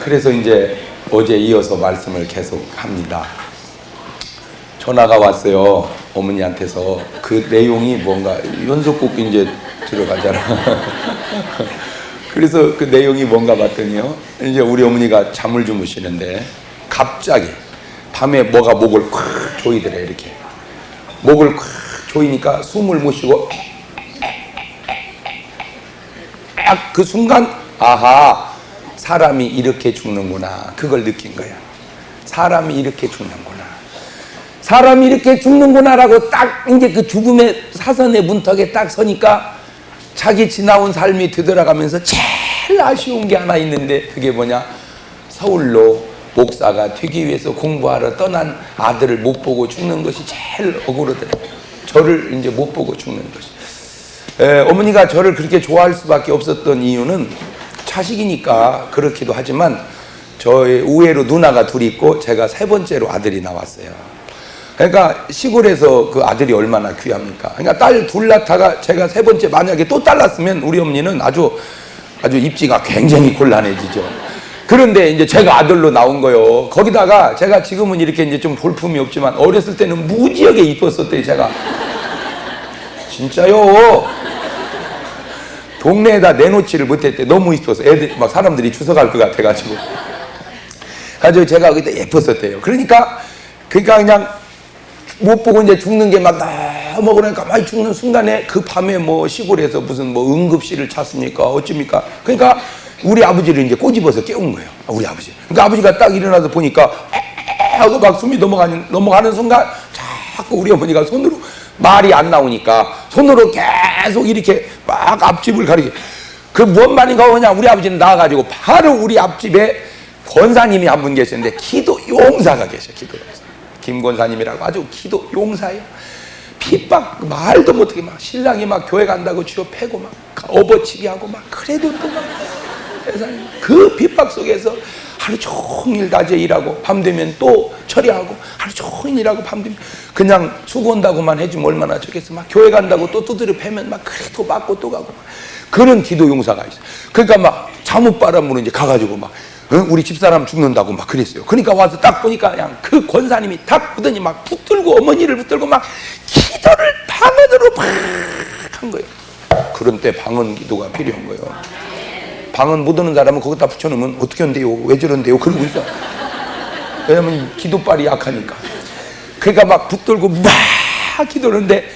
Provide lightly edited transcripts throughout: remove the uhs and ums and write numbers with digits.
그래서 이제 어제 이어서 말씀을 계속 합니다. 전화가 왔어요. 어머니한테서. 그 내용이 뭔가 연속곡 이제 들어가잖아. 그래서 그 내용이 뭔가 봤더니요. 이제 우리 어머니가 잠을 주무시는데 갑자기 밤에 뭐가 목을 콱 조이더래. 이렇게 목을 콱 조이니까 숨을 못 쉬고 딱 그 순간 아하, 사람이 이렇게 죽는구나. 그걸 느낀 거야. 사람이 이렇게 죽는구나. 사람이 이렇게 죽는구나라고 딱 이제 그 죽음의 사선의 문턱에 딱 서니까 자기 지나온 삶이 되돌아가면서 제일 아쉬운 게 하나 있는데 그게 뭐냐? 서울로 목사가 되기 위해서 공부하러 떠난 아들을 못 보고 죽는 것이 제일 억울하더라고요. 저를 이제 못 보고 죽는 것이. 어머니가 저를 그렇게 좋아할 수밖에 없었던 이유는 자식이니까 그렇기도 하지만 저의 우애로 누나가 둘이 있고 제가 세 번째로 아들이 나왔어요. 그러니까 시골에서 그 아들이 얼마나 귀합니까? 그러니까 딸 둘 낳다가 제가 세 번째 만약에 또 딸 낳았으면 우리 어머니는 아주 입지가 굉장히 곤란해지죠. 그런데 이제 제가 아들로 나온 거요. 거기다가 제가 지금은 이렇게 이제 좀 볼품이 없지만 어렸을 때는 무지하게 이뻤었대요, 제가. 진짜요. 동네에다 내놓지를 못했대. 너무 이뻐서 애들 막 사람들이 주워갈 것 같아가지고. 가지고 제가 그때 예뻤었대요. 그러니까 그냥 못 보고 이제 죽는 게 막 너무 그러니까 많이 죽는 순간에 그 밤에 뭐 시골에서 무슨 뭐 응급실을 찾습니까? 어쩝니까? 그러니까 우리 아버지를 이제 꼬집어서 깨운 거예요. 우리 아버지. 그러니까 아버지가 딱 일어나서 보니까 하고 막 숨이 넘어가는 순간 자꾸 우리 어머니가 손으로 말이 안 나오니까 손으로 계속 이렇게 막 앞집을 가리게. 그 뭔 말인가 하냐? 우리 아버지는 나와가지고 바로 우리 앞집에 권사님이 한 분 계시는데 기도 용사가 계셔. 기도 용사. 김 권사님이라고 아주 기도 용사예요. 핍박 말도 못하게 막 신랑이 막 교회 간다고 쥐어 패고 막 업어치기 하고 막 그래도 또 막 그 핍박 속에서 하루 종일 낮에 일하고 밤 되면 또 처리하고 하루 종일 일하고 밤 되면 그냥 수고한다고만 해주면 얼마나 좋겠어. 막 교회 간다고 또 두드려 패면 막 그래도 맞고 또 가고 막 그런 기도 용사가 있어. 그러니까 막 잠옷바람으로 이제 가가지고 막 우리 집사람 죽는다고 막 그랬어요. 그러니까 와서 딱 보니까 그냥 그 권사님이 딱 보더니 막 붙들고 어머니를 붙들고 막 기도를 방언으로 막 한 거예요. 그런 때 방언 기도가 필요한 거예요. 방언 못 오는 사람은 거기다 붙여놓으면 어떻게 한대요? 왜 저런데요? 그러고 있어. 왜냐면 기도빨이 약하니까. 그러니까 막 붙들고 막 기도하는데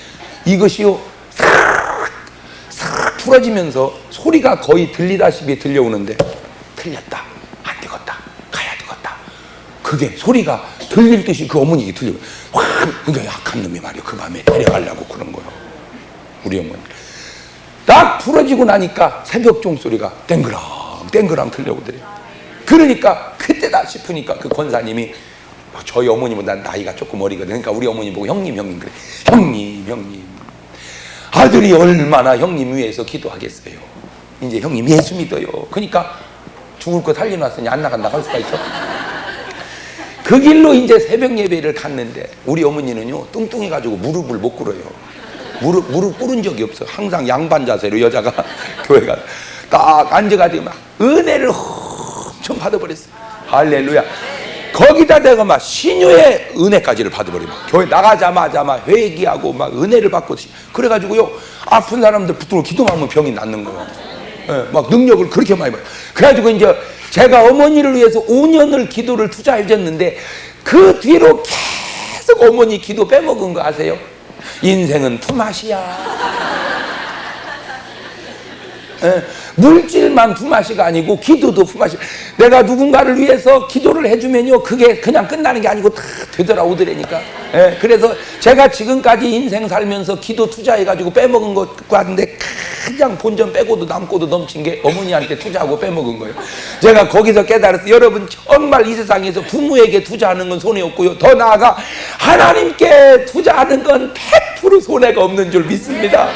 이것이요 싹 풀어지면서 소리가 거의 들리다시피 들려오는데 틀렸다. 안 되겠다. 가야 되겠다. 그게 소리가 들릴 듯이 그 어머니가 들려요. 확! 그러니까 약한 놈이 말이야. 그 밤에 데려가려고 그런 거예요. 우리 어머니. 딱 풀어지고 나니까 새벽 종소리가 땡그랑 땡그랑 들려오더래요. 그러니까 그때다 싶으니까 그 권사님이 저희 어머니보다 나이가 조금 어리거든. 그러니까 우리 어머니 보고 형님 그래. 형님 아들이 얼마나 형님 위해서 기도하겠어요. 이제 형님 예수 믿어요. 그러니까 죽을 거 살려놨으니 안 나간다 할 수가 있어. 그 길로 이제 새벽 예배를 갔는데 우리 어머니는요 뚱뚱해가지고 무릎을 못 꿇어요. 무릎 꿇은 적이 없어. 항상 양반 자세로 여자가 교회 가 딱 앉아가지고 막 은혜를 엄청 받아버렸어요. 할렐루야. 거기다 내가 막 신유의 은혜까지를 받아버리고 교회 나가자마자 막 회개하고 막 은혜를 받고 그래가지고요 아픈 사람들 붙들고 기도만 하면 병이 낫는 거예요. 네, 막 능력을 그렇게 많이 받아요. 그래가지고 이제 제가 어머니를 위해서 5년을 기도를 투자해줬는데 그 뒤로 계속 어머니 기도 빼먹은 거 아세요? 인생은 품앗이야. 물질만 품앗이가 아니고 기도도 품앗이. 내가 누군가를 위해서 기도를 해주면요 그게 그냥 끝나는 게 아니고 다 되돌아오더라니까. 그래서 제가 지금까지 인생 살면서 기도 투자해가지고 빼먹은 것 같은데 가장 본전 빼고도 남고도 넘친 게 어머니한테 투자하고 빼먹은 거예요. 제가 거기서 깨달았어요. 여러분 정말 이 세상에서 부모에게 투자하는 건 손해 없고요 더 나아가 하나님께 투자하는 건 100% 손해가 없는 줄 믿습니다.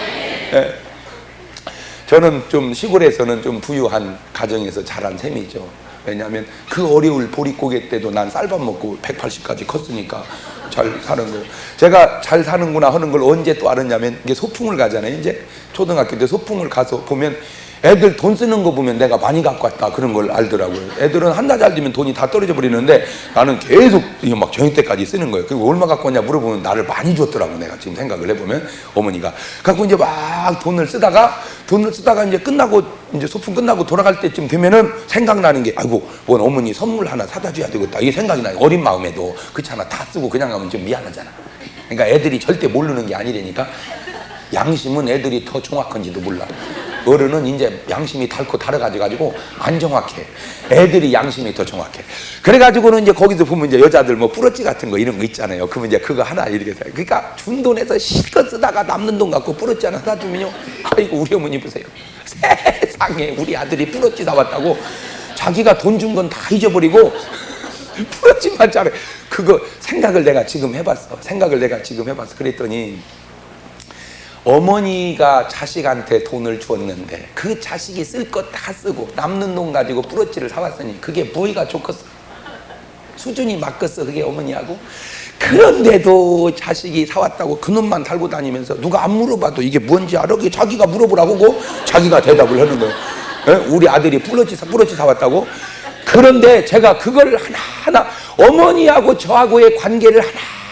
저는 좀 시골에서는 좀 부유한 가정에서 자란 셈이죠. 왜냐하면 그 어려울 보릿고개 때도 난 쌀밥 먹고 180까지 컸으니까 잘 사는 거예요. 제가 잘 사는구나 하는 걸 언제 또 알았냐면, 이게 소풍을 가잖아요. 이제 초등학교 때 소풍을 가서 보면 애들 돈 쓰는 거 보면 내가 많이 갖고 왔다 그런 걸 알더라고요. 애들은 한 달 잘 되면 돈이 다 떨어져 버리는데 나는 계속 이거 막 저녁 때까지 쓰는 거예요. 그리고 얼마 갖고 왔냐 물어보면 나를 많이 줬더라고. 내가 지금 생각을 해보면 어머니가 갖고 이제 막 돈을 쓰다가 이제 끝나고 이제 소풍 끝나고 돌아갈 때쯤 되면은 생각나는 게, 아이고 뭔 어머니 선물 하나 사다 줘야 되겠다 이게 생각이 나요. 어린 마음에도 그렇잖아. 다 쓰고 그냥 가면 좀 미안하잖아. 그러니까 애들이 절대 모르는 게 아니라니까. 양심은 애들이 더 정확한지도 몰라. 어른은 이제 양심이 닳고 달아가지고 안 정확해. 애들이 양심이 더 정확해. 그래가지고는 이제 거기서 보면 이제 여자들 뭐 뿌러지 같은 거 이런 거 있잖아요. 그러면 이제 그거 하나 이렇게 사요. 그러니까 준 돈에서 실컷 쓰다가 남는 돈 갖고 뿌러지 하나 사주면요, 아이고 우리 어머니 보세요. 세상에 우리 아들이 뿌러지 사왔다고 자기가 돈 준 건 다 잊어버리고 뿌러지만 잘해. 그거 생각을 내가 지금 해봤어. 그랬더니 어머니가 자식한테 돈을 주었는데 그 자식이 쓸 것 다 쓰고 남는 돈 가지고 뿌러지를 사왔으니 그게 뭐가 좋겠어? 수준이 맞겠어 그게 어머니하고? 그런데도 자식이 사왔다고 그놈만 달고 다니면서 누가 안 물어봐도 이게 뭔지 알아? 그게 자기가 물어보라고 고 자기가 대답을 하는 거예요. 에? 우리 아들이 뿌러지 사왔다고? 그런데 제가 그걸 하나하나 어머니하고 저하고의 관계를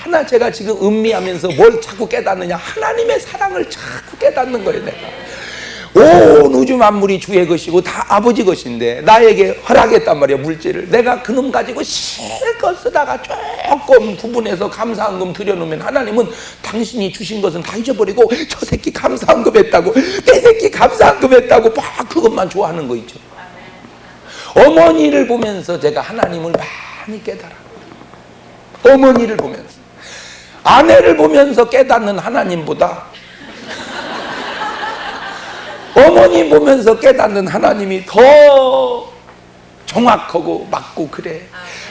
하나 제가 지금 음미하면서 뭘 자꾸 깨닫느냐, 하나님의 사랑을 자꾸 깨닫는 거예요. 내가 온 우주 만물이 주의 것이고 다 아버지 것인데 나에게 허락했단 말이야, 물질을. 내가 그놈 가지고 실컷 쓰다가 조금 구분해서 감사한금 들여놓으면 하나님은 당신이 주신 것은 다 잊어버리고 저 새끼 감사한금 했다고, 내 새끼 감사한금 했다고 막 그것만 좋아하는 거 있죠. 어머니를 보면서 제가 하나님을 많이 깨달아. 어머니를 보면서, 아내를 보면서 깨닫는 하나님보다 어머니 보면서 깨닫는 하나님이 더 정확하고 맞고 그래.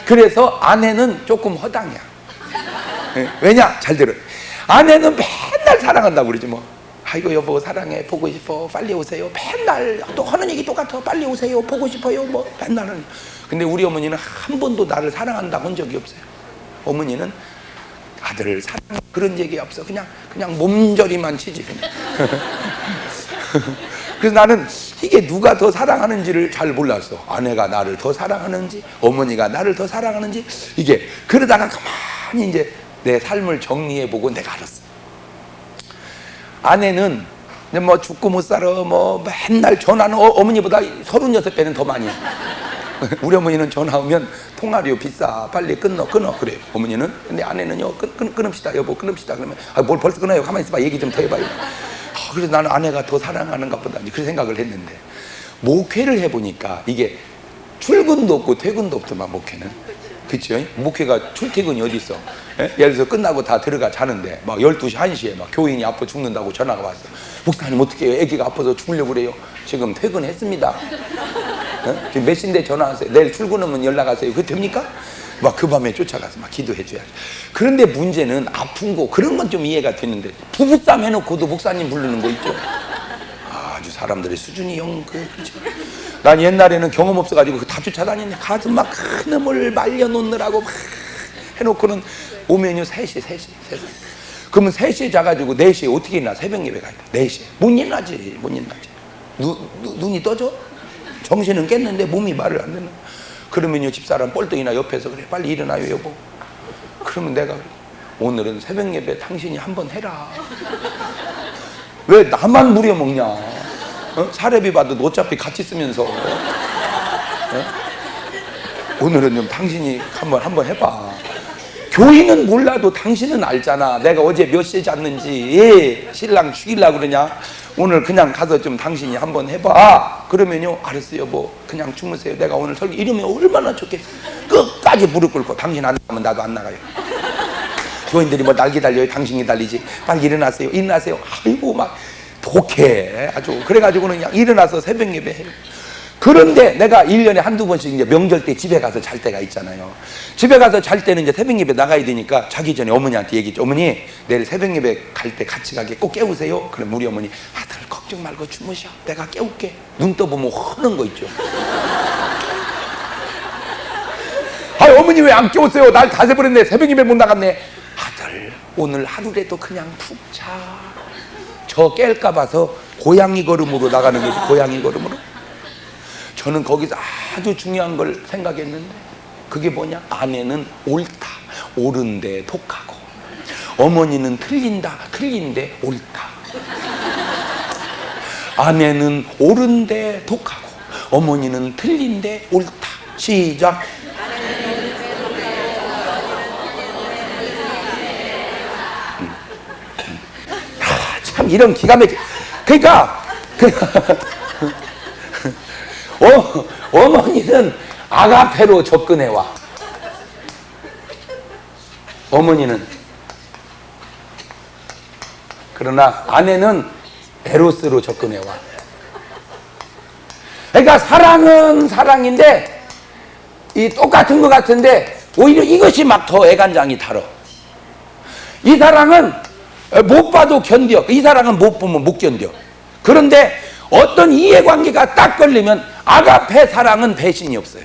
그래서 아내는 조금 허당이야. 왜냐? 잘 들어. 아내는 맨날 사랑한다고 그러지 뭐. 아이고 여보 사랑해, 보고 싶어, 빨리 오세요. 맨날 또 하는 얘기 똑같아. 빨리 오세요, 보고 싶어요, 뭐 맨날은. 근데 우리 어머니는 한 번도 나를 사랑한다고 한 적이 없어요. 어머니는 아들을 사랑해 그런 얘기 없어. 그냥 몸조리만 치지 그냥. 그래서 나는 이게 누가 더 사랑하는지를 잘 몰랐어. 아내가 나를 더 사랑하는지 어머니가 나를 더 사랑하는지. 이게 그러다가 가만히 이제 내 삶을 정리해보고 내가 알았어. 아내는 뭐 죽고 못 살아 뭐 맨날 전화는 어머니보다 36배는 더 많이 해. 우리 어머니는 전화 오면 통화료 비싸, 빨리 끊어 그래요 어머니는. 근데 아내는요, 끊읍시다 여보, 끊읍시다. 그러면 뭘 벌써 끊어요, 가만히 있어봐, 얘기 좀 더 해봐요. 그래서 나는 아내가 더 사랑하는가 보다 그런 생각을 했는데, 목회를 해보니까 이게 출근도 없고 퇴근도 없더만 목회는. 그치? 목회가 출퇴근이 어디 있어? 예? 예를 들어서 끝나고 다 들어가 자는데 막 12시 1시에 막 교인이 아파 죽는다고 전화가 왔어. 목사님 어떻게 해요? 애기가 아파서 죽으려고 그래요. 지금 퇴근했습니다. 예? 지금 몇 시인데 전화하세요. 내일 출근하면 연락하세요. 그거 됩니까? 막 그 밤에 쫓아가서 막 기도해줘야지. 그런데 문제는 아픈 거 그런 건 좀 이해가 되는데 부부싸움 해놓고도 목사님 부르는 거 있죠. 아주 사람들의 수준이 그렇죠. 난 옛날에는 경험 없어가지고 다 쫓아다니는데 가서 막 큰 놈을 말려놓느라고 막 해놓고는 오면요 3시. 그러면 3시에 자가지고 4시에 어떻게 일어나? 새벽 예배 가야 돼. 4시에 못 일어나지. 눈이 떠져? 정신은 깼는데 몸이 말을 안 듣는. 그러면요 집사람 뻘떡이나 옆에서 그래, 빨리 일어나요 여보. 그러면 내가 오늘은 새벽 예배 당신이 한번 해라. 왜 나만 무려먹냐? 사례비 받아도 어차피 같이 쓰면서. 오늘은 좀 당신이 한번 해봐. 교인은 몰라도 당신은 알잖아. 내가 어제 몇 시에 잤는지. 신랑 죽이려고 그러냐? 오늘 그냥 가서 좀 당신이 한번 해봐. 그러면요, 알았어요 여보, 그냥 주무세요. 내가 오늘 설교 이러면 얼마나 좋겠어. 끝까지 무릎 꿇고 당신 안 나가면 나도 안 나가요. 교인들이 뭐 날 기다려요? 당신이 기다리지. 빨리 일어나세요. 아이고 막 독해 아주. 그래가지고는 그냥 일어나서 새벽 예배 해요. 그런데 내가 1년에 한두 번씩 이제 명절 때 집에 가서 잘 때가 있잖아요. 집에 가서 잘 때는 이제 새벽 예배 나가야 되니까 자기 전에 어머니한테 얘기했죠. 어머니 내일 새벽 예배 갈 때 같이 가게 꼭 깨우세요. 그럼 우리 어머니 아들 걱정 말고 주무셔, 내가 깨울게. 눈 떠보면 허는 거 있죠. 아, 어머니 왜 안 깨웠어요? 날 다 새버렸네. 새벽이면 못 나갔네. 아들, 오늘 하루라도 그냥 푹 자. 저 깰까 봐서 고양이 걸음으로 나가는 거지. 고양이 걸음으로. 저는 거기서 아주 중요한 걸 생각했는데, 그게 뭐냐? 아내는 옳다, 옳은데 독하고, 어머니는 틀린다, 틀린데 옳다. 아내는 옳은데 독하고, 어머니는 틀린데 옳다. 시작. 참 이런 기가 막혀. 그러니까 어머니는 아가페로 접근해와. 어머니는. 그러나 아내는 에로스로 접근해와. 그러니까 사랑은 사랑인데 이 똑같은 것 같은데 오히려 이것이 막 더 애간장이 달어. 이 사랑은 못 봐도 견뎌. 이 사랑은 못 보면 못 견뎌. 그런데 어떤 이해관계가 딱 걸리면 아가페 사랑은 배신이 없어요.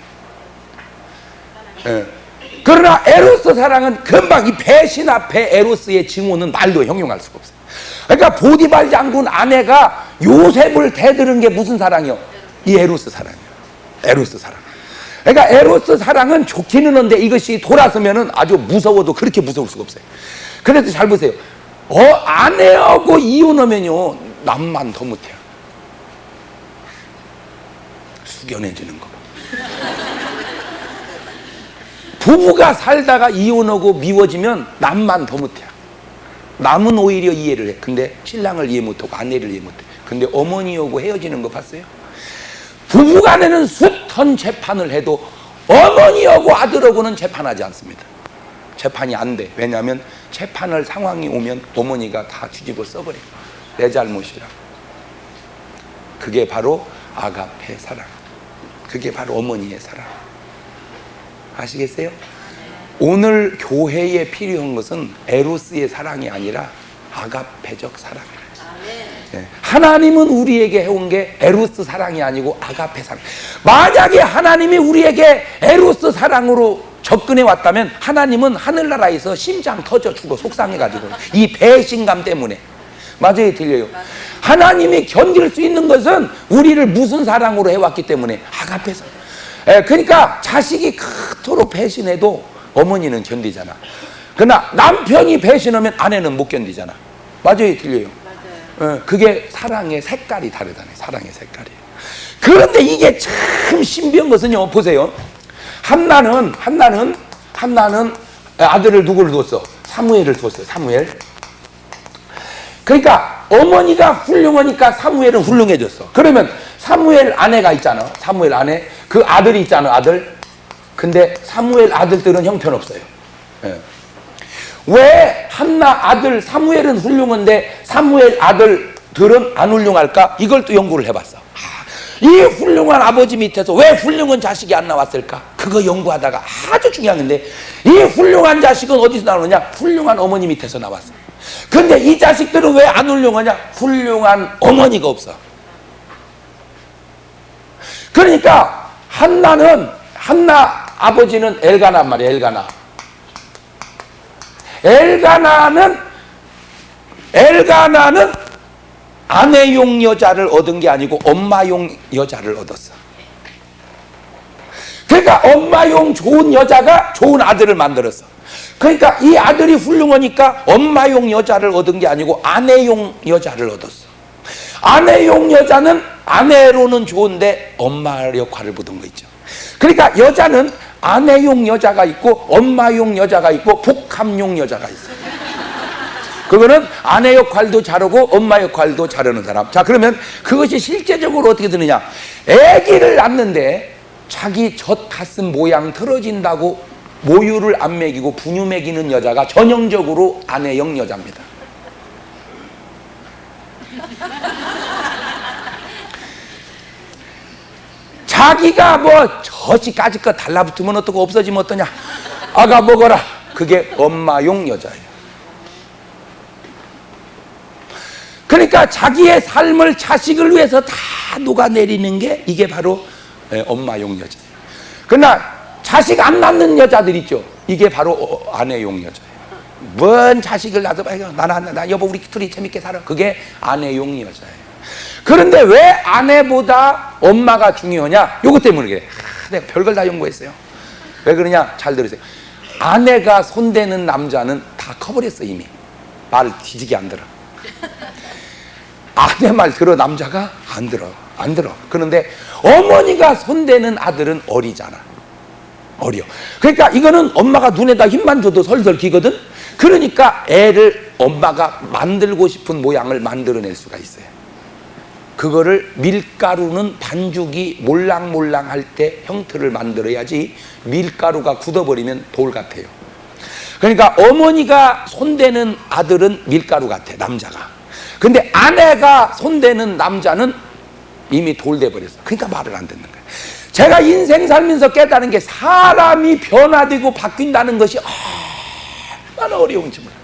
그러나 에로스 사랑은 금방 이 배신 앞에 에로스의 징후는 말로 형용할 수가 없어요. 그러니까 보디발 장군 아내가 요셉을 대드는 게 무슨 사랑이요? 이 에로스 사랑이에요. 에로스 사랑. 그러니까 에로스 사랑은 좋기는 한데 이것이 돌아서면은 아주 무서워도 그렇게 무서울 수가 없어요. 그래서 잘 보세요. 아내하고 이혼하면요, 남만 더 못해요. 숙연해지는 거. 부부가 살다가 이혼하고 미워지면 남만 더 못해요. 남은 오히려 이해를 해. 근데 신랑을 이해 못하고 아내를 이해 못해. 근데 어머니하고 헤어지는 거 봤어요? 부부간에는 숱한 재판을 해도 어머니하고 아들하고는 재판하지 않습니다. 재판이 안 돼. 왜냐하면 재판할 상황이 오면 어머니가 다 뒤집어 써버려요. 내 잘못이라. 그게 바로 아가페 사랑. 그게 바로 어머니의 사랑. 아시겠어요? 오늘 교회에 필요한 것은 에로스의 사랑이 아니라 아가페적 사랑이에요. 네. 하나님은 우리에게 해온 게 에로스 사랑이 아니고 아가페 사랑. 만약에 하나님이 우리에게 에로스 사랑으로 접근해 왔다면 하나님은 하늘나라에서 심장 터져 죽어 속상해가지고 이 배신감 때문에. 맞아요, 들려요? 하나님이 견딜 수 있는 것은 우리를 무슨 사랑으로 해왔기 때문에 아가페 사랑. 그러니까 자식이 그토록 배신해도 어머니는 견디잖아. 그러나 남편이 배신하면 아내는 못 견디잖아. 맞아요, 들려요? 맞아요. 그게 사랑의 색깔이 다르다네. 사랑의 색깔이. 그런데 이게 참 신비한 것은요, 보세요. 한나는 아들을 누구를 뒀어? 사무엘을 뒀어요. 사무엘. 그러니까 어머니가 훌륭하니까 사무엘은 훌륭해졌어. 그러면 사무엘 아내가 있잖아. 사무엘 아내. 그 아들이 있잖아, 아들. 근데 사무엘 아들들은 형편없어요. 예. 왜 한나 아들 사무엘은 훌륭한데 사무엘 아들들은 안 훌륭할까? 이걸 또 연구를 해봤어. 이 훌륭한 아버지 밑에서 왜 훌륭한 자식이 안 나왔을까? 그거 연구하다가 아주 중요한 건데, 이 훌륭한 자식은 어디서 나오느냐? 훌륭한 어머니 밑에서 나왔어. 근데 이 자식들은 왜 안 훌륭하냐? 훌륭한 어머니가 없어. 그러니까 한나 아버지는 엘가나 말이야. 엘가나는 아내용 여자를 얻은 게 아니고 엄마용 여자를 얻었어. 그러니까 엄마용 좋은 여자가 좋은 아들을 만들었어. 그러니까 이 아들이 훌륭하니까 엄마용 여자를 얻은 게 아니고 아내용 여자를 얻었어. 아내용 여자는 아내로는 좋은데 엄마 역할을 보던 거 있죠. 그러니까 여자는 아내용 여자가 있고 엄마용 여자가 있고 복합용 여자가 있어요. 그거는 아내 역할도 잘하고 엄마 역할도 잘하는 사람. 자, 그러면 그것이 실제적으로 어떻게 되느냐? 아기를 낳는데 자기 젖 가슴 모양 틀어진다고 모유를 안 먹이고 분유 먹이는 여자가 전형적으로 아내형 여자입니다. 자기가 뭐 젖이까지 거 달라붙으면 어떻고 없어지면 어떠냐? 아가 먹어라. 그게 엄마용 여자예요. 그러니까 자기의 삶을 자식을 위해서 다 녹아내리는 게 이게 바로 엄마용 여자예요. 그러나 자식 안 낳는 여자들 있죠. 이게 바로 아내용 여자예요. 뭔 자식을 낳아도 나 여보 우리 둘이 재밌게 살아. 그게 아내용 여자예요. 그런데 왜 아내보다 엄마가 중요하냐? 요것 때문에 그래. 내가 별걸 다 연구했어요. 왜 그러냐? 잘 들으세요. 아내가 손대는 남자는 다 커버렸어. 이미 말 뒤지게 안 들어. 아내 말 들어. 남자가 안 들어. 그런데 어머니가 손대는 아들은 어리잖아. 어려. 그러니까 이거는 엄마가 눈에다 힘만 줘도 설설 기거든. 그러니까 애를 엄마가 만들고 싶은 모양을 만들어낼 수가 있어요. 그거를 밀가루는 반죽이 몰랑몰랑 할 때 형태를 만들어야지 밀가루가 굳어버리면 돌 같아요. 그러니까 어머니가 손대는 아들은 밀가루 같아. 남자가. 근데 아내가 손대는 남자는 이미 돌 돼버렸어. 그러니까 말을 안 듣는 거예요. 제가 인생 살면서 깨달은 게 사람이 변화되고 바뀐다는 것이 얼마나 어려운지 몰라요.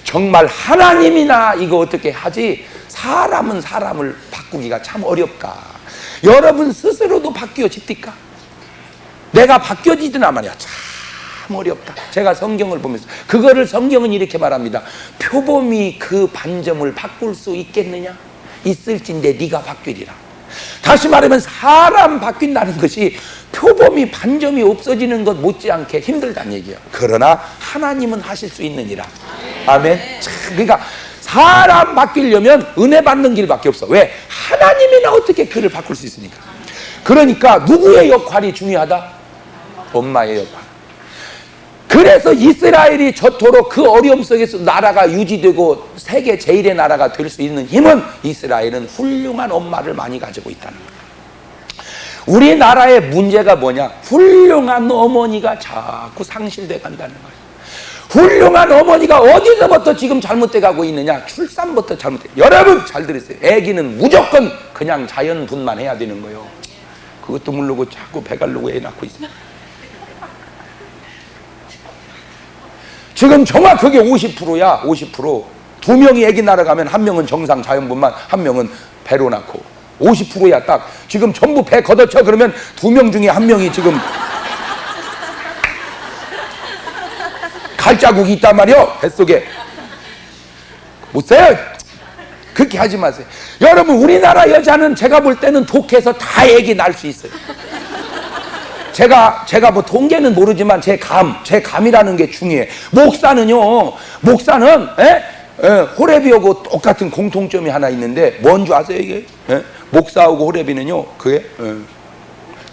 정말 하나님이나 이거 어떻게 하지 사람은 사람을 바꾸기가 참 어렵다. 여러분 스스로도 바뀌어집니까? 내가 바뀌어지드나 말이야. 참 어렵다. 제가 성경을 보면서 그거를 성경은 이렇게 말합니다. 표범이 그 반점을 바꿀 수 있겠느냐? 있을진데 네가 바뀌리라. 다시 말하면 사람 바뀐다는 것이 표범이 반점이 없어지는 것 못지않게 힘들다는 얘기예요. 그러나 하나님은 하실 수 있느니라. 아멘. 그러니까 사람 바뀌려면 은혜 받는 길밖에 없어. 왜? 하나님이나 어떻게 그를 바꿀 수 있으니까. 그러니까 누구의 역할이 중요하다? 엄마의 역할. 그래서 이스라엘이 저토록 그 어려움 속에서 나라가 유지되고 세계 제1의 나라가 될 수 있는 힘은 이스라엘은 훌륭한 엄마를 많이 가지고 있다는 거예요. 우리나라의 문제가 뭐냐? 훌륭한 어머니가 자꾸 상실돼 간다는 거예요. 훌륭한 어머니가 어디서부터 지금 잘못돼 가고 있느냐? 출산부터 잘못돼. 여러분 잘 들으세요. 아기는 무조건 그냥 자연분만 해야 되는 거예요. 그것도 모르고 자꾸 배가르고 애 낳고 있어요. 지금 정확하게 50%야. 50%. 두 명이 아기 낳아가면 한 명은 정상 자연분만, 한 명은 배로 낳고 50%야 딱. 지금 전부 배 걷어쳐. 그러면 두 명 중에 한 명이 지금 갈자국이 있단 말이요. 뱃속에. 못 써요. 그렇게 하지 마세요. 여러분 우리나라 여자는 제가 볼 때는 독해서 다 아기 낳을 수 있어요. 제가 뭐 통계는 모르지만 제 감이라는 게 중요해. 목사는 호레비하고 똑같은 공통점이 하나 있는데 뭔 줄 아세요 이게? 목사하고 호레비는요 그게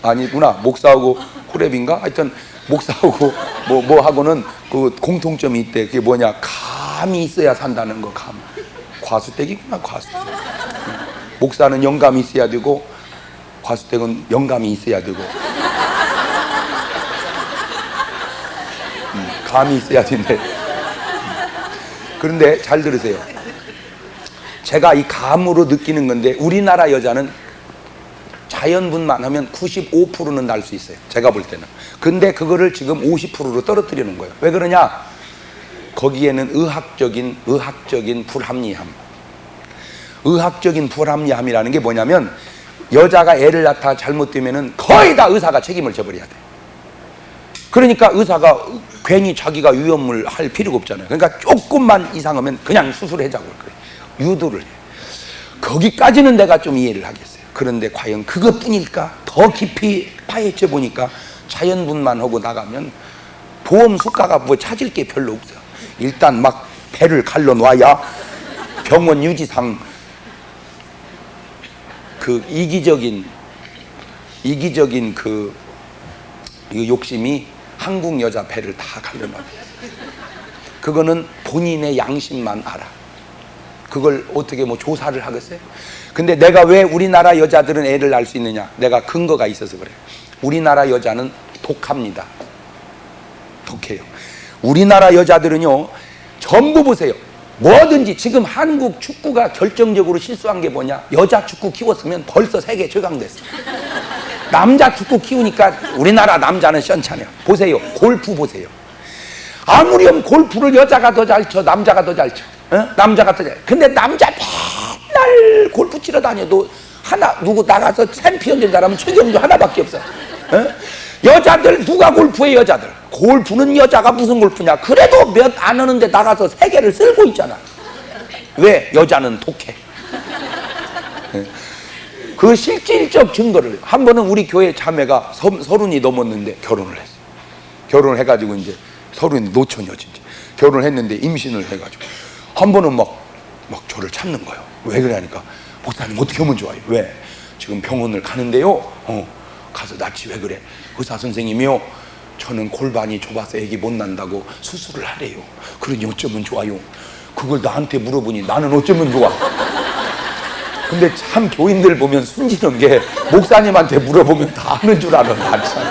아니구나. 목사하고 호레비인가? 하여튼 목사하고 뭐 하고는 그 공통점이 있대. 그게 뭐냐? 감이 있어야 산다는 거. 감. 과수댁이구나. 과수댁. 목사는 영감이 있어야 되고 과수댁은 영감이 있어야 되고 감이 있어야 된대. 그런데 잘 들으세요. 제가 이 감으로 느끼는 건데 우리나라 여자는 자연분만 하면 95%는 날 수 있어요. 제가 볼 때는. 근데 그거를 지금 50%로 떨어뜨리는 거예요. 왜 그러냐? 거기에는 의학적인 불합리함. 의학적인 불합리함이라는 게 뭐냐면 여자가 애를 낳다 잘못되면은 거의 다 의사가 책임을 져버려야 돼. 그러니까 의사가 괜히 자기가 위험을 할 필요가 없잖아요. 그러니까 조금만 이상하면 그냥 수술해자고 그래요. 유도를 해요. 거기까지는 내가 좀 이해를 하겠어요. 그런데 과연 그것뿐일까? 더 깊이 파헤쳐 보니까 자연분만 하고 나가면 보험 수가가 뭐 찾을 게 별로 없어. 일단 막 배를 갈러 놔야 병원 유지상 그 이기적인 그 욕심이 한국 여자 배를 다 갈러 놔. 그거는 본인의 양심만 알아. 그걸 어떻게 뭐 조사를 하겠어요? 근데 내가 왜 우리나라 여자들은 애를 낳을 수 있느냐? 내가 근거가 있어서 그래요. 우리나라 여자는 독합니다. 독해요. 우리나라 여자들은요 전부 보세요. 뭐든지 지금 한국 축구가 결정적으로 실수한 게 뭐냐? 여자 축구 키웠으면 벌써 세계 최강 됐어. 남자 축구 키우니까 우리나라 남자는 시원찮아요. 보세요. 골프 보세요. 아무렴 골프를 여자가 더 잘 쳐, 남자가 더 잘 쳐. 남자가 더 잘. 근데 남자 맨날 골프 치러 다녀도 누구 나가서 챔피언 된 사람은 최경주 하나밖에 없어. 여자들 누가 골프해? 여자들. 골프는 여자가 무슨 골프냐? 그래도 몇 안 하는데 나가서 세계를 쓸고 있잖아. 왜? 여자는 독해. 그 실질적 증거를, 한 번은 우리 교회 자매가 30이 넘었는데 결혼을 했어. 결혼을 해가지고 이제 30이 노처녀 진짜. 결혼을 했는데 임신을 해가지고 한 번은 막 저를 찾는 거예요. 왜 그러냐니까, 목사님 어떻게 하면 좋아요? 왜? 지금 병원을 가는데요. 가서 낳지. 왜 그래? 의사 선생님이요, 저는 골반이 좁아서 애기 못 난다고 수술을 하래요. 그러니 어쩌면 좋아요? 그걸 나한테 물어보니 나는 어쩌면 좋아? 근데 참 교인들 보면 순진한 게 목사님한테 물어보면 다 아는 줄 알아. 참.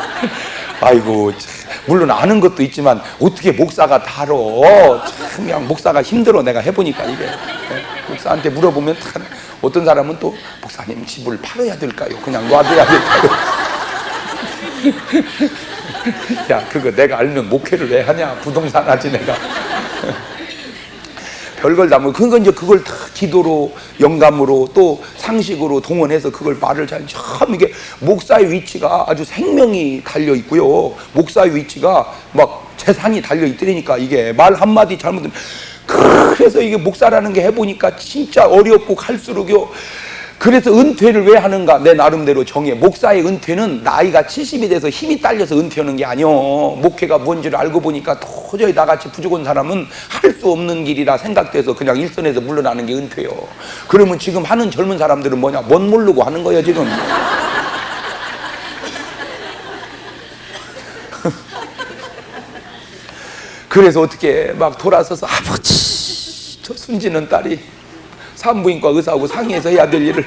아이고, 물론 아는 것도 있지만 어떻게 목사가 다 알아. 참 그냥 목사가 힘들어. 내가 해보니까 이게. 목사한테 물어보면 참, 어떤 사람은 또 목사님 집을 팔아야 될까요? 그냥 놔둬야 될까요? 야, 그거 내가 알면 목회를 왜 하냐? 부동산 하지 내가. 별걸 다 뭐, 그건 이제 그걸 다 기도로, 영감으로, 또 상식으로 동원해서 그걸 말을 잘, 참 이게 목사의 위치가 아주 생명이 달려 있고요. 목사의 위치가 막 재산이 달려 있더라니까. 이게 말 한마디 잘못하면. 그래서 이게 목사라는 게 해보니까 진짜 어렵고 갈수록요. 그래서 은퇴를 왜 하는가? 내 나름대로 정해. 목사의 은퇴는 나이가 70이 돼서 힘이 딸려서 은퇴하는 게 아니요. 목회가 뭔지를 알고 보니까 도저히 나같이 부족한 사람은 할 수 없는 길이라 생각돼서 그냥 일선에서 물러나는 게 은퇴요. 그러면 지금 하는 젊은 사람들은 뭐냐? 멋 모르고 하는 거예요 지금. 그래서 어떻게 막 돌아서서, 아버지, 저 순진한 딸이 산부인과 의사하고 상의해서 해야 될 일을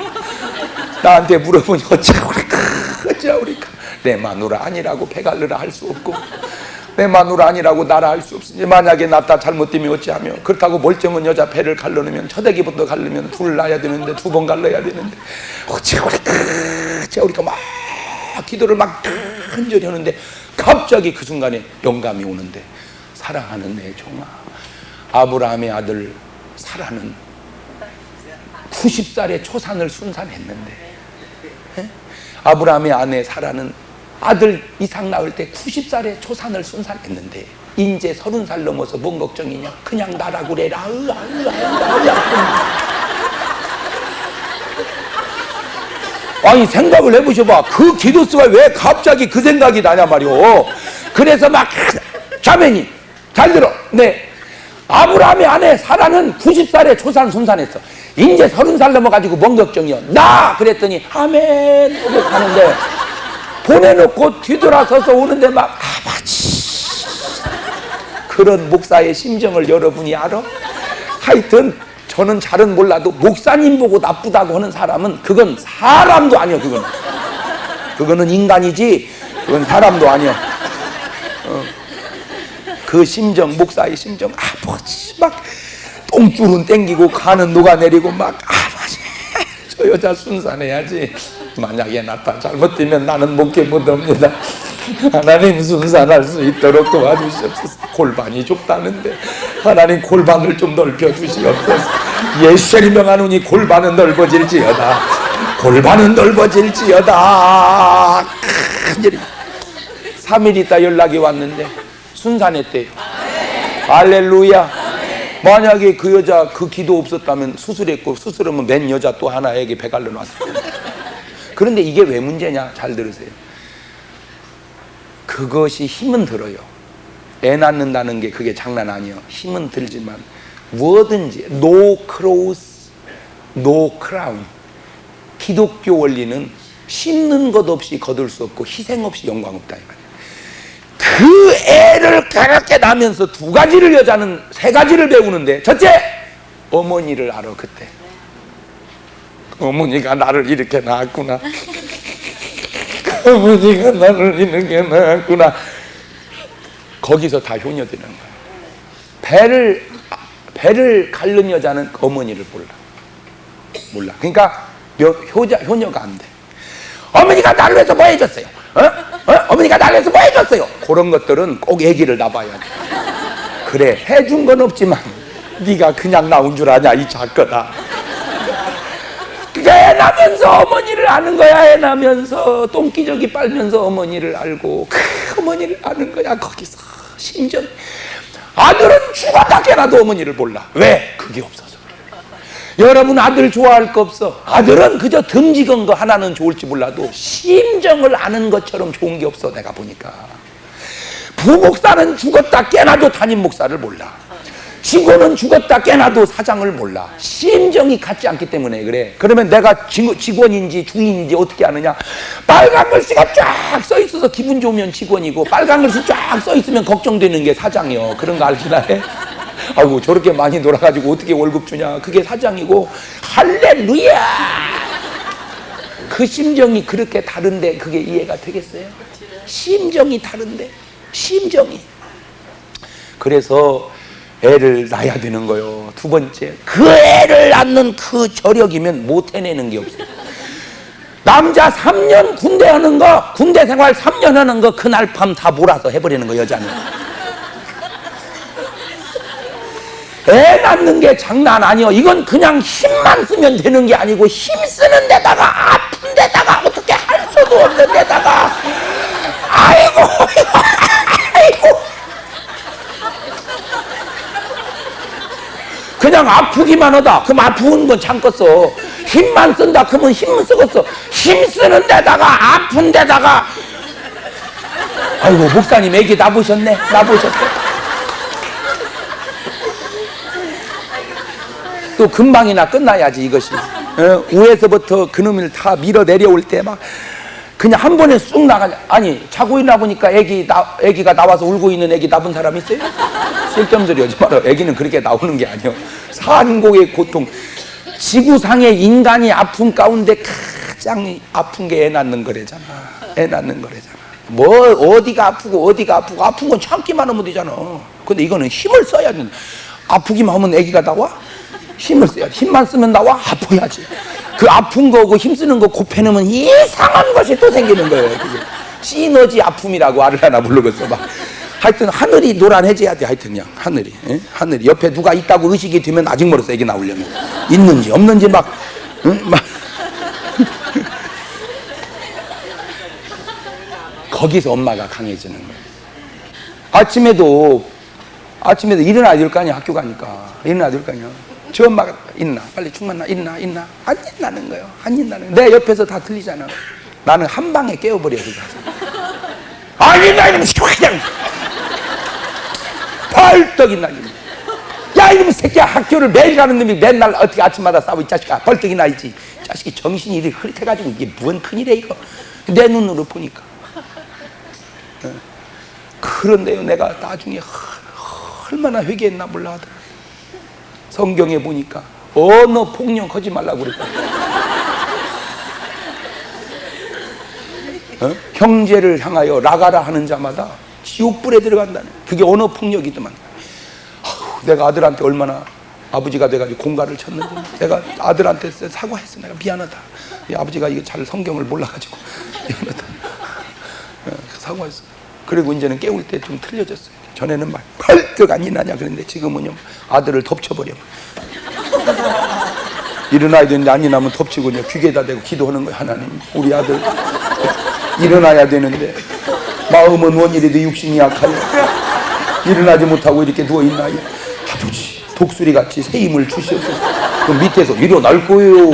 나한테 물어보니 어쩌우리까. 내 마누라 아니라고 배갈르라 할 수 없고, 내 마누라 아니라고 나라 할 수 없으니, 만약에 낳다 잘못되면 어찌하며. 그렇다고 멀쩡한 여자 배를 갈르면, 처대기부터 갈르면 둘 낳아야 되는데, 2번 갈라야 되는데, 어쩌우리까 막 기도를 막 간절히 하는데 갑자기 그 순간에 영감이 오는데, 사랑하는 내 종아, 아브라함의 아들 사라는 90살의 초산을 순산했는데, 아브라함의 아내 사라는 아들 이삭 낳을 때 90살의 초산을 순산했는데, 이제 30살 넘어서 뭔 걱정이냐? 그냥 나라 그래라. 아니, 생각을 해보셔봐. 그 기도수가 왜 갑자기 그 생각이 나냐 말이오. 그래서 막, 자매님 잘 들어. 네, 아브라함의 아내 사라는 90살에 초산 순산했어. 이제 30살 넘어가지고 뭔 걱정이야? 나! 그랬더니 아멘 하고 가는데, 보내놓고 뒤돌아서서 오는데 막, 아버지. 그런 목사의 심정을 여러분이 알아? 하여튼 저는 잘은 몰라도 목사님 보고 나쁘다고 하는 사람은 그건 사람도 아니야. 그거는 인간이지 그건 사람도 아니야. 그 심정, 목사의 심정, 아버지 막 똥줄은 땡기고 간은 녹아내리고 막, 아버지 저 여자 순산해야지. 만약에 낳다 잘못되면 나는 목회 못합니다. 하나님 순산할 수 있도록 도와주시옵소서. 골반이 좁다는데 하나님 골반을 좀 넓혀주시옵소서. 예수를 명하노니 골반은 넓어질지어다. 골반은 넓어질지어다. 3일 있다 연락이 왔는데 순산했대요. 할렐루야. 만약에 그 여자 그 기도 없었다면 수술했고, 수술하면 맨 여자 또 하나에게 배갈려 놨을 거예요. 그런데 이게 왜 문제냐? 잘 들으세요. 그것이 힘은 들어요. 애 낳는다는 게 그게 장난 아니에요. 힘은 들지만 뭐든지 no cross, no crown. 기독교 원리는 씹는 것 없이 거둘 수 없고 희생 없이 영광 없다 이 말이에요. 그 애를 그렇게 낳으면서 2가지를, 여자는 3가지를 배우는데, 첫째, 어머니를 알아. 그때 어머니가 나를 이렇게 낳았구나. 어머니가 나를 이렇게 낳았구나. 거기서 다 효녀되는 거야. 배를 갈른 여자는 어머니를 몰라. 그러니까 효녀가 안 돼. 어머니가 나를 위해서 뭐 해줬어요? 어머니가 나를 위해서 뭐 해줬어요? 그런 것들은 꼭 얘기를 나봐야 돼. 그래, 해준 건 없지만 네가 그냥 나온 줄 아냐 이 작거다. 애 나면서 거기서 어머니를 아는 거야. 애 나면서 똥기저귀 빨면서 어머니를 알고 어머니를 아는 거야. 거기서 심정. 아들은 죽었다 깨나도 어머니를 몰라. 왜? 그게 없어서. 여러분 아들 좋아할 거 없어. 아들은 그저 듬직한 거 하나는 좋을지 몰라도 심정을 아는 것처럼 좋은 게 없어. 내가 보니까 부목사는 죽었다 깨나도 담임 목사를 몰라. 직원은 죽었다 깨나도 사장을 몰라. 심정이 같지 않기 때문에 그래. 그러면 내가 직원인지 주인인지 어떻게 아느냐? 빨간 글씨가 쫙 써 있어서 기분 좋으면 직원이고, 빨간 글씨 쫙 써 있으면 걱정되는 게 사장이요. 그런 거 알긴 하네. 아이고 저렇게 많이 놀아가지고 어떻게 월급 주냐. 그게 사장이고. 할렐루야. 그 심정이 그렇게 다른데 그게 이해가 되겠어요? 심정이 다른데, 심정이. 그래서 애를 낳아야 되는 거요. 두 번째, 그 애를 낳는 그 저력이면 못 해내는 게 없어요. 남자 3년 군대 하는 거, 군대 생활 3년 하는 거 그날 밤 다 몰아서 해버리는 거. 여자는 애 낳는 게 장난 아니요. 이건 그냥 힘만 쓰면 되는 게 아니고, 힘 쓰는 데다가 아픈 데다가 어떻게 할 수도 없는 데다가, 아이고 아이고, 그냥 아프기만 하다 그럼 아픈 건 참겠어. 힘만 쓴다 그러면 힘은 쓰겠어. 힘 쓰는 데다가 아픈 데다가, 아이고 목사님 애기 낳으셨네. 낳으셨어. 또 금방이나 끝나야지 이것이. 위에서부터 그놈을 다 밀어 내려올 때 막 그냥 한 번에 쑥 나가냐. 아니 자고 있나 보니까 애기가 나와서 울고 있는 애기 낳은 사람 있어요? 쓸데없는 소리 하지 마라. 애기는 그렇게 나오는 게 아니에요. 산곡의 고통. 지구상의 인간이 아픈 가운데 가장 아픈 게 애 낳는 거래잖아. 애 낳는 거래잖아. 뭐 어디가 아프고 아픈 건 참기만 하면 되잖아. 근데 이거는 힘을 써야 돼. 아프기만 하면 애기가 나와? 힘을 써야 돼. 힘만 쓰면 나와? 아파야지. 그 아픈 거고 힘쓰는 거 곱해놓으면 이상한 것이 또 생기는 거예요. 그게 시너지 아픔이라고 알을 하나 부르겠어. 막 하여튼 하늘이 노란해져야 돼. 하여튼 그냥 하늘이, 예? 하늘이 옆에 누가 있다고 의식이 되면 아직 멀었어. 애기 나오려면. 있는지 없는지 막, 막 거기서 엄마가 강해지는 거예요. 아침에도 일어나야 될 거 아니야. 학교 가니까 일어나야 될 거 아니야. 저 엄마가 있나? 빨리 충만나? 있나? 안 있나는 거예요. 안 있나는 거예요. 내 옆에서 다 들리잖아. 나는 한 방에 깨워버려. 안 있나? 이러면 그냥 벌떡 있나? 야 이놈 새끼야, 학교를 매일 가는 놈이 맨날 어떻게 아침마다 싸워. 이 자식아 벌떡 있나 있지. 자식이 정신이 이렇게 흐릿해가지고 이게 뭔 큰일이야 이거. 내 눈으로 보니까. 그런데요 내가 나중에 얼마나 회개했나 몰라 하더라. 성경에 보니까 언어 폭력하지 말라고 그랬다. 형제를 향하여 라가라 하는 자마다 지옥불에 들어간다네. 그게 언어 폭력이더만. 내가 아들한테 얼마나 아버지가 돼가지고 공갈을 쳤는지. 내가 아들한테 사과했어. 내가 미안하다. 아버지가 이거 잘 성경을 몰라가지고 미안하다. 사과했어. 그리고 이제는 깨울 때 좀 틀려졌어요. 전에는 막 벌떡 안 일어나냐 그랬는데 지금은요 아들을 덮쳐버려. 일어나야 되는데 안 일어나면 덮치고 그냥 귀에다 대고 기도하는 거야. 하나님 우리 아들 일어나야 되는데 마음은 원일에도 육신이 약하여 일어나지 못하고 이렇게 누워있나요. 아버지 독수리같이 새 힘을 주셔서 그 밑에서 일어날 거예요.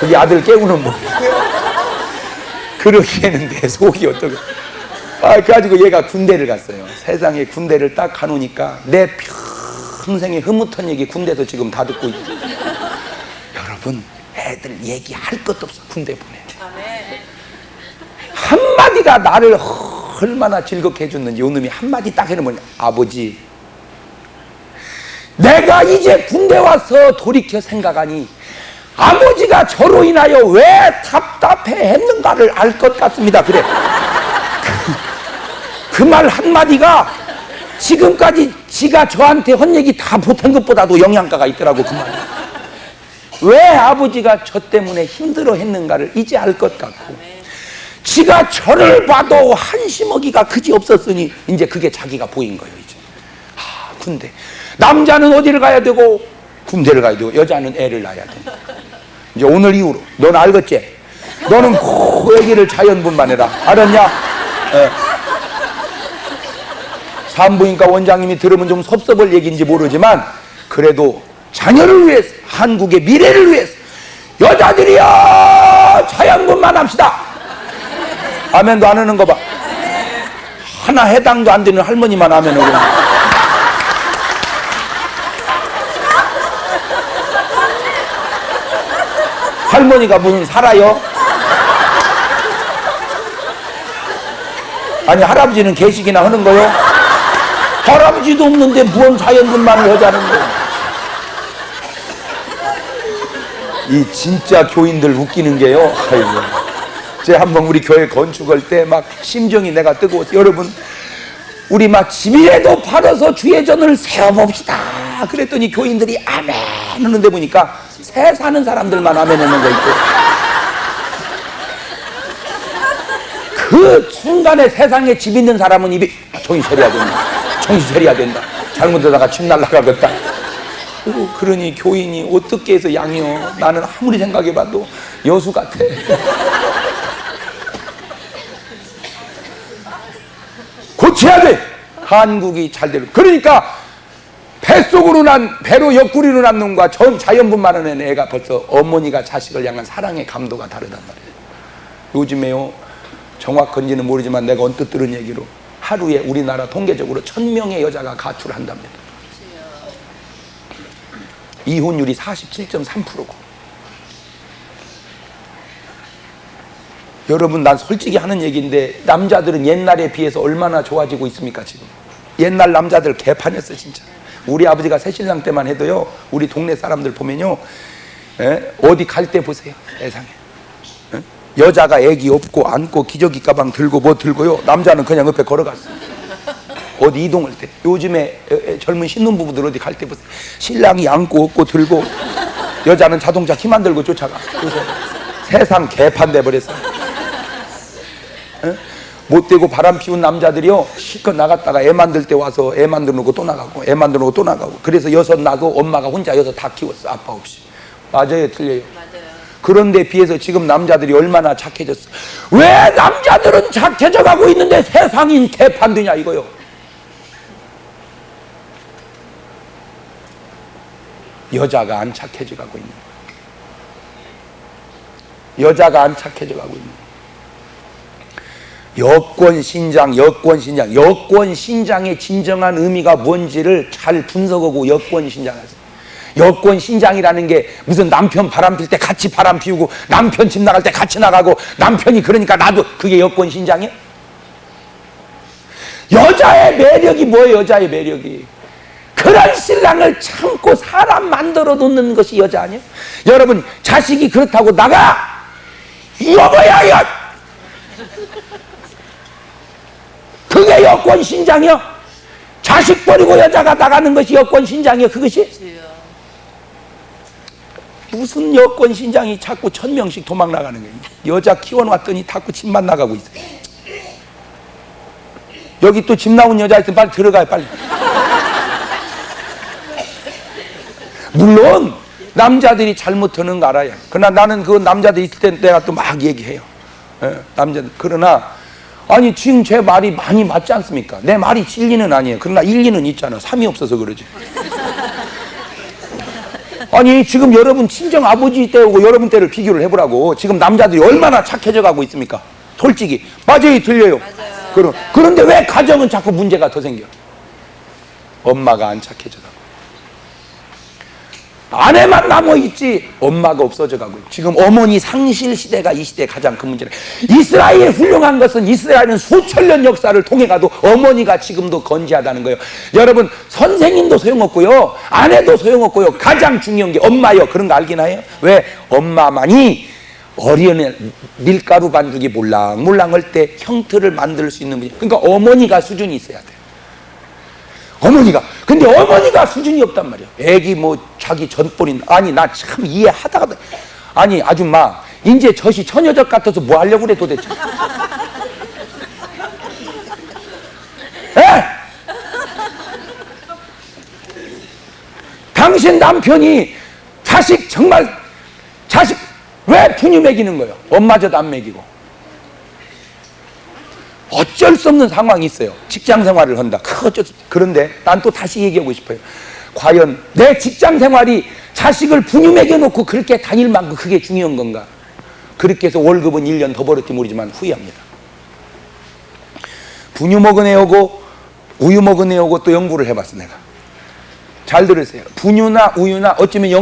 그게 아들 깨우는 뭐. 그러기에는 내 속이 어떻게. 그래가지고 얘가 군대를 갔어요. 세상에 군대를 딱 가놓으니까 내 평생에 흐뭇한 얘기 군대에서 지금 다 듣고 있죠. 여러분 애들 얘기할 것도 없어. 군대 보내. 한마디가 나를 얼마나 즐겁게 해줬는지. 요 놈이 한마디 딱 해놓으면 아버지 내가 이제 군대 와서 돌이켜 생각하니 아버지가 저로 인하여 왜 답답해 했는가를 알 것 같습니다. 그래. 그 말 한마디가 지금까지 지가 저한테 한 얘기 다 못한 것보다도 영양가가 있더라고. 그 말이. 왜 아버지가 저 때문에 힘들어 했는가를 이제 알 것 같고, 지가 저를 봐도 한심하기가 그지 없었으니 이제 그게 자기가 보인 거예요. 이제 군대 남자는 어디를 가야 되고 군대를 가야 되고 여자는 애를 낳아야 돼. 이제 오늘 이후로 넌 알겠지? 너는 그 얘기를 자연분만 해라. 알았냐? 예. 산부인과 원장님이 들으면 좀 섭섭할 얘기인지 모르지만 그래도 자녀를 위해서, 한국의 미래를 위해서 여자들이여 자연분만 합시다. 아멘도 안 하는 거 봐. 하나 해당도 안 되는 할머니만 아멘을 그냥. 할머니가 무슨 살아요? 아니 할아버지는 개식이나 하는 거요? 할아버지도 없는데 무언 자연분만을 하자는 거예요. 이 진짜 교인들 웃기는 게요. 아이고. 제가 한번 우리 교회 건축할 때 막 심정이 내가 뜨거워서 여러분 우리 막 집이라도 팔아서 주의 전을 세워봅시다. 그랬더니 교인들이 아멘 하는데 보니까 새 사는 사람들만 아멘 하는 거 있고 그 순간에 세상에 집 있는 사람은 입이 정신 차려야 된다. 정신 차려야 된다. 잘못하다가 집 날라가겠다. 그러니 교인이 어떻게 해서 양이요? 나는 아무리 생각해봐도 여수 같아. 고쳐야 돼. 한국이 잘 되는. 그러니까 뱃속으로 난 배로 옆구리로 난 놈과 전 자연분만 하는 애가 벌써 어머니가 자식을 향한 사랑의 감도가 다르단 말이에요. 요즘에요 정확한지는 모르지만 내가 언뜻 들은 얘기로 하루에 우리나라 통계적으로 1000명의 여자가 가출을 한답니다. 이혼율이 47.3%고. 여러분 난 솔직히 하는 얘기인데 남자들은 옛날에 비해서 얼마나 좋아지고 있습니까 지금. 옛날 남자들 개판이었어 진짜. 우리 아버지가 새신랑 때만 해도요 우리 동네 사람들 보면요 어디 갈 때 보세요 세상에 여자가 애기 업고 안고 기저귀 가방 들고 뭐 들고요 남자는 그냥 옆에 걸어갔어. 어디 이동할 때. 요즘에 젊은 신혼부부들 어디 갈 때 보세요 신랑이 안고 업고 들고 여자는 자동차 힘 안 들고 쫓아가. 그래서 세상 개판 돼버렸어. 못되고 바람 피운 남자들이요 실컷 나갔다가 애 만들 때 와서 애 만들어 놓고 또 나가고 애 만들어 놓고 또 나가고. 그래서 여섯 나고 엄마가 혼자 여섯 다 키웠어 아빠 없이. 맞아요 틀려요? 맞아요. 그런데 비해서 지금 남자들이 얼마나 착해졌어. 왜 남자들은 착해져 가고 있는데 세상이 개판되냐 이거요. 여자가 안 착해져 가고 있는 거예요. 여자가 안 착해져 가고 있는 거예요. 여권신장, 여권신장, 여권신장의 진정한 의미가 뭔지를 잘 분석하고 여권신장하세요. 여권신장이라는 게 무슨 남편 바람 필 때 같이 바람 피우고 남편 집 나갈 때 같이 나가고 남편이 그러니까 나도 그게 여권신장이야? 여자의 매력이 뭐예요? 여자의 매력이 그런 신랑을 참고 사람 만들어 놓는 것이 여자 아니에요? 여러분 자식이 그렇다고 나가! 여보야 야! 그게 여권신장이요? 자식 버리고 여자가 나가는 것이 여권신장이요? 그것이? 무슨 여권신장이 자꾸 1000명씩 도망 나가는 거예요? 여자 키워놨더니 자꾸 집만 나가고 있어요. 여기 또 집 나온 여자 있으면 빨리 들어가요 빨리. 물론 남자들이 잘못하는 거 알아요. 그러나 나는 그 남자들 있을 때 내가 또 막 얘기해요. 남자들. 그러나 아니 지금 제 말이 많이 맞지 않습니까? 내 말이 진리는 아니에요. 그러나 일리는 있잖아. 3이 없어서 그러지. 아니 지금 여러분 친정 아버지 때하고 여러분 때를 비교를 해보라고. 지금 남자들이 얼마나 착해져 가고 있습니까? 솔직히 맞아요 틀려요? 맞아요. 그런데 왜 가정은 자꾸 문제가 더 생겨? 엄마가 안 착해져 가고 아내만 남아있지 엄마가 없어져 가고. 지금 어머니 상실 시대가 이 시대의 가장 큰 문제다. 이스라엘이 훌륭한 것은 이스라엘은 수천 년 역사를 통해 가도 어머니가 지금도 건재하다는 거예요. 여러분 선생님도 소용없고요 아내도 소용없고요 가장 중요한 게 엄마예요. 그런 거 알긴 해요? 왜? 엄마만이 어린애 밀가루 반죽이 몰랑몰랑 할 때 형태를 만들 수 있는 분이. 그러니까 어머니가 수준이 있어야 돼요. 어머니가. 근데 어머니가 수준이 없단 말이야. 애기 뭐 자기 전본인. 아니 나 참 이해하다가 아니 아줌마 이제 젖이 처녀젖 같아서 뭐 하려고 그래 도대체. 당신 남편이 자식 왜 분유 먹이는 거예요? 엄마저도 안 먹이고. 어쩔 수 없는 상황이 있어요. 직장 생활을 한다. 그런데 난 또 다시 얘기하고 싶어요. 과연 내 직장 생활이 자식을 분유 먹여놓고 그렇게 다닐 만큼 그게 중요한 건가? 그렇게 해서 월급은 1년 더 벌었지 모르지만 후회합니다. 분유 먹은 애 오고 우유 먹은 애 오고 또 연구를 해봤어. 내가 잘 들으세요. 분유나 우유나 어쩌면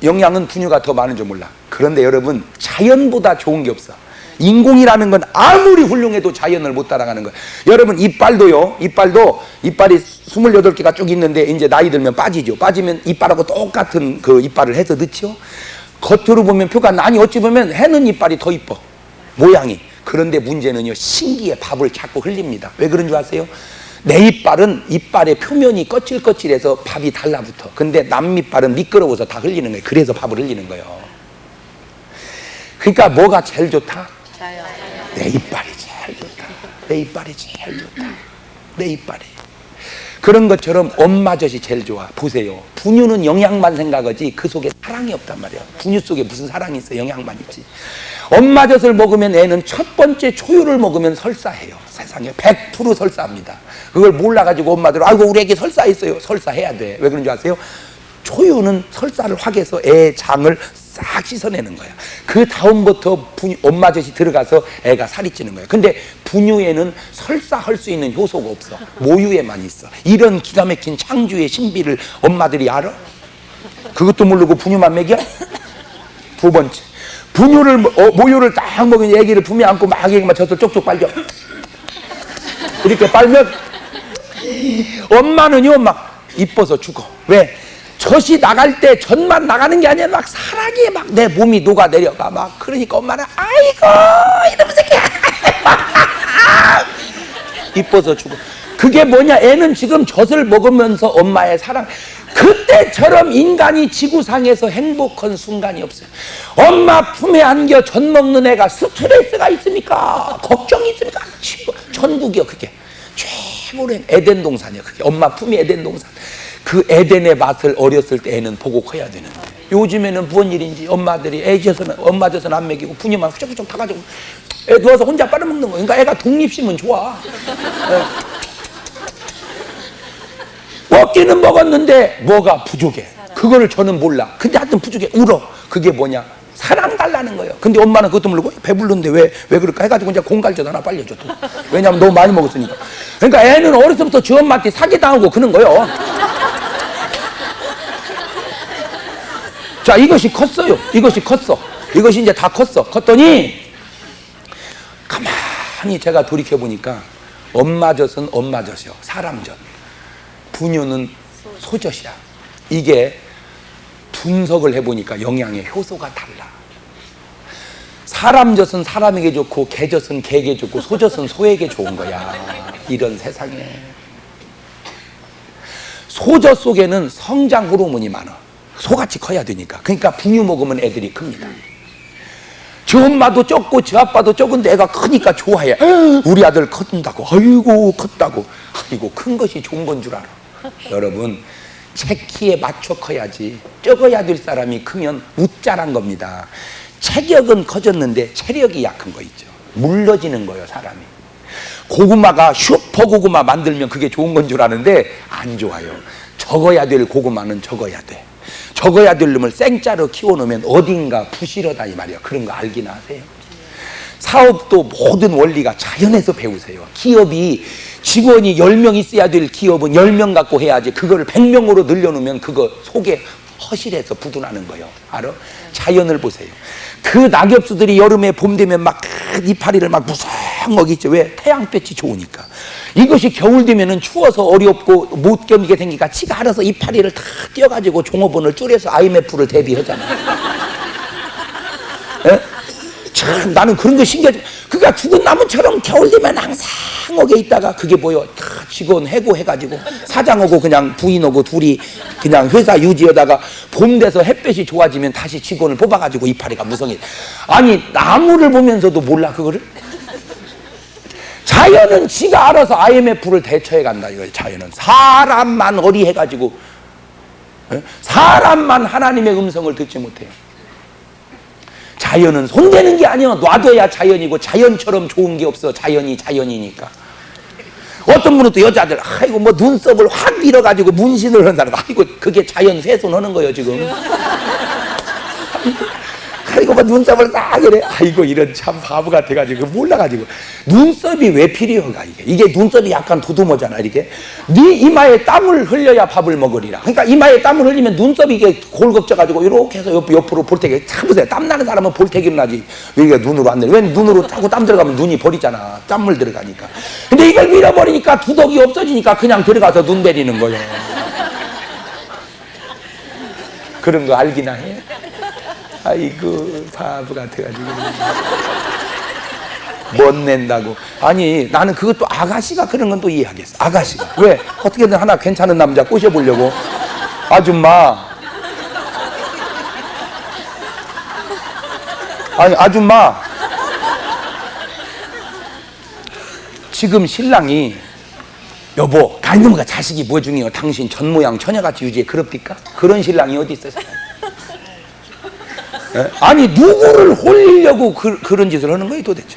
영양은 분유가 더 많은 줄 몰라. 그런데 여러분, 자연보다 좋은 게 없어. 인공이라는 건 아무리 훌륭해도 자연을 못 따라가는 거예요. 여러분, 이빨도요. 이빨이 28개가 쭉 있는데 이제 나이 들면 빠지죠. 빠지면 이빨하고 똑같은 그 이빨을 해서 넣죠. 겉으로 보면 표가 나니 어찌 보면 해는 이빨이 더 이뻐, 모양이. 그런데 문제는요, 신기해. 밥을 자꾸 흘립니다. 왜 그런 줄 아세요? 내 이빨은 이빨의 표면이 거칠거칠해서 밥이 달라붙어. 근데 남 이빨은 미끄러워서 다 흘리는 거예요. 그래서 밥을 흘리는 거예요. 그러니까 뭐가 제일 좋다? 내 이빨이 제일 좋다. 내 이빨이 제일 좋다. 내 이빨이. 그런 것처럼 엄마젖이 제일 좋아. 보세요. 분유는 영양만 생각하지 그 속에 사랑이 없단 말이야. 분유 속에 무슨 사랑이 있어? 영양만 있지. 엄마젖을 먹으면 애는 첫 번째 초유를 먹으면 설사해요. 세상에 100% 설사합니다. 그걸 몰라가지고 엄마들 아이고 우리 애기 설사했어요. 설사해야 돼. 왜 그런 줄 아세요? 초유는 설사를 확 해서 애 장을 싹 씻어내는 거야. 그 다음부터 엄마젖이 들어가서 애가 살이 찌는 거야. 근데 분유에는 설사할 수 있는 효소가 없어. 모유에만 있어. 이런 기가 막힌 창조의 신비를 엄마들이 알아? 그것도 모르고 분유만 먹여? 두 번째, 모유를 딱 먹으면 애기를 품에 안고 막 애기만 젖을 쪽쪽 빨죠. 이렇게 빨면 엄마는요 막 이뻐서 죽어. 왜? 젖이 나갈 때 젖만 나가는 게 아니라 막 사랑이 막 내 몸이 녹아내려가 막. 그러니까 엄마는 아이고 이놈 새끼야 이뻐서 죽어. 그게 뭐냐? 애는 지금 젖을 먹으면서 엄마의 사랑. 그때처럼 인간이 지구상에서 행복한 순간이 없어요. 엄마 품에 안겨 젖 먹는 애가 스트레스가 있습니까? 걱정이 있습니까? 천국이요. 그게 최고의 에덴 동산이야. 그게 엄마 품이 에덴 동산. 그 에덴의 맛을 어렸을 때 애는 보고 커야 되는데 요즘에는 무슨 일인지 엄마들이 엄마 젖은 안 먹이고 분유만 후쩍후쩍 타가지고 애 누워서 혼자 빨아먹는 거예요. 그러니까 애가 독립심은 좋아. 먹기는 먹었는데 뭐가 부족해. 그거를 저는 몰라. 근데 하여튼 부족해. 울어. 그게 뭐냐? 사랑 달라는 거예요. 근데 엄마는 그것도 모르고 배부른데 왜 그럴까 해가지고 이제 공갈젓 하나 빨려줘. 왜냐면 너무 많이 먹었으니까. 그러니까 애는 어려서부터 저 엄마한테 사기당하고 그런 거예요. 자, 이것이 컸어요. 이것이 컸어. 이것이 이제 다 컸더니 가만히 제가 돌이켜보니까 엄마젖은 엄마젖이요. 사람젖. 분유는 소젖이야. 이게 분석을 해보니까 영양의 효소가 달라. 사람젖은 사람에게 좋고 개젖은 개에게 좋고 소젖은 소에게 좋은 거야. 이런 세상에. 소젖 속에는 성장 호르몬이 많아. 소같이 커야 되니까. 그러니까 분유 먹으면 애들이 큽니다. 저 엄마도 적고 저 아빠도 적은데 애가 크니까 좋아해. 우리 아들 컸다고. 아이고 컸다고. 아이고 큰 것이 좋은 건 줄 알아. 여러분, 제 키에 맞춰 커야지. 적어야 될 사람이 크면 웃자란 겁니다. 체격은 커졌는데 체력이 약한 거 있죠. 물러지는 거예요, 사람이. 고구마가 슈퍼 고구마 만들면 그게 좋은 건 줄 아는데 안 좋아요. 적어야 될 고구마는 적어야 돼. 적어야 될 놈을 생짜로 키워놓으면 어딘가 부실하다 이 말이야. 그런 거 알긴 아세요? 사업도 모든 원리가 자연에서 배우세요. 기업이 직원이 10명 있어야 될 기업은 10명 갖고 해야지. 그거를 100명으로 늘려놓으면 그거 속에 허실해서 부둔하는 거예요. 알아? 자연을 보세요. 그 낙엽수들이 여름에 봄 되면 막 이파리를 막 무성하게 있죠. 왜? 태양볕이 좋으니까. 이것이 겨울 되면은 추워서 어렵고 못 견디게 생기니까 지가 알아서 이파리를 다 띄어가지고 종업원을 줄여서 IMF를 대비하잖아. 참 나는 그런 거 신기하지. 그러니까 죽은 나무처럼 겨울 되면 항상 거기에 있다가 그게 뭐요? 다 직원 해고해가지고 사장하고 그냥 부인하고 둘이 그냥 회사 유지하다가 봄 돼서 햇볕이 좋아지면 다시 직원을 뽑아가지고 이파리가 무성해. 아니 나무를 보면서도 몰라 그거를? 자연은 지가 알아서 IMF를 대처해 간다 이거예요. 자연은 사람만 어리해가지고 사람만 하나님의 음성을 듣지 못해요. 자연은 손대는 게 아니야. 놔둬야 자연이고 자연처럼 좋은 게 없어. 자연이 자연이니까. 어떤 분은 또 여자들 아이고 뭐 눈썹을 확 밀어가지고 문신을 하는 사람 아이고 그게 자연 훼손하는 거예요 지금. 아이고 뭐 눈썹을 싹 이래 아이고 이런 참 바보 같아가지고 몰라가지고 눈썹이 왜 필요한가 이게 눈썹이 약간 도드모잖아 이렇게 네 이마에 땀을 흘려야 밥을 먹으리라. 그러니까 이마에 땀을 흘리면 눈썹이 이게 골겁져가지고 이렇게 해서 옆으로 볼테기 참 보세요. 땀 나는 사람은 볼테기는 나지 왜 이게 눈으로 안 내려. 왜 눈으로 자꾸 땀 들어가면 눈이 버리잖아. 땀물 들어가니까. 근데 이걸 밀어버리니까 두덕이 없어지니까 그냥 들어가서 눈 내리는 거예요. 그런 거 알기나 해? 아이고 바보 같아가지고 못 낸다고. 아니 나는 그것도 아가씨가 그런 건 또 이해하겠어. 아가씨가 왜 어떻게든 하나 괜찮은 남자 꼬셔보려고. 아줌마 아니 아줌마 지금 신랑이 여보 이놈과 자식이 뭐 중요해요. 당신 전 모양 처녀같이 유지해. 그럽니까? 그런 신랑이 어디 있어. 아니 누구를 홀리려고 그런 짓을 하는 거예요 도대체.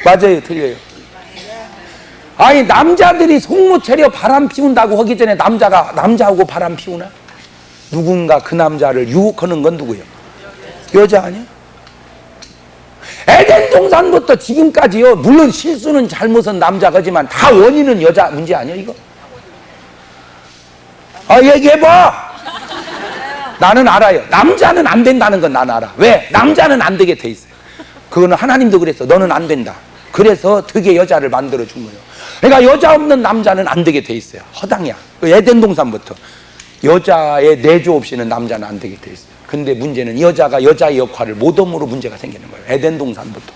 맞아요 틀려요. 아니 남자들이 속모 차려 바람 피운다고 하기 전에 남자하고 바람 피우나? 누군가 그 남자를 유혹하는 건 누구예요? 여자 아니야? 에덴 동산부터 지금까지요. 물론 실수는 잘못은 남자가 하지만 다 원인은 여자 문제 아니야 이거? 얘기해봐. 나는 알아요. 남자는 안 된다는 건 난 알아. 왜? 남자는 안 되게 돼 있어요. 그거는 하나님도 그랬어. 너는 안 된다. 그래서 되게 여자를 만들어 준 거예요. 그러니까 여자 없는 남자는 안 되게 돼 있어요. 허당이야. 에덴 동산부터 여자의 내조 없이는 남자는 안 되게 돼 있어요. 근데 문제는 여자가 여자의 역할을 못함으로 문제가 생기는 거예요. 에덴 동산부터.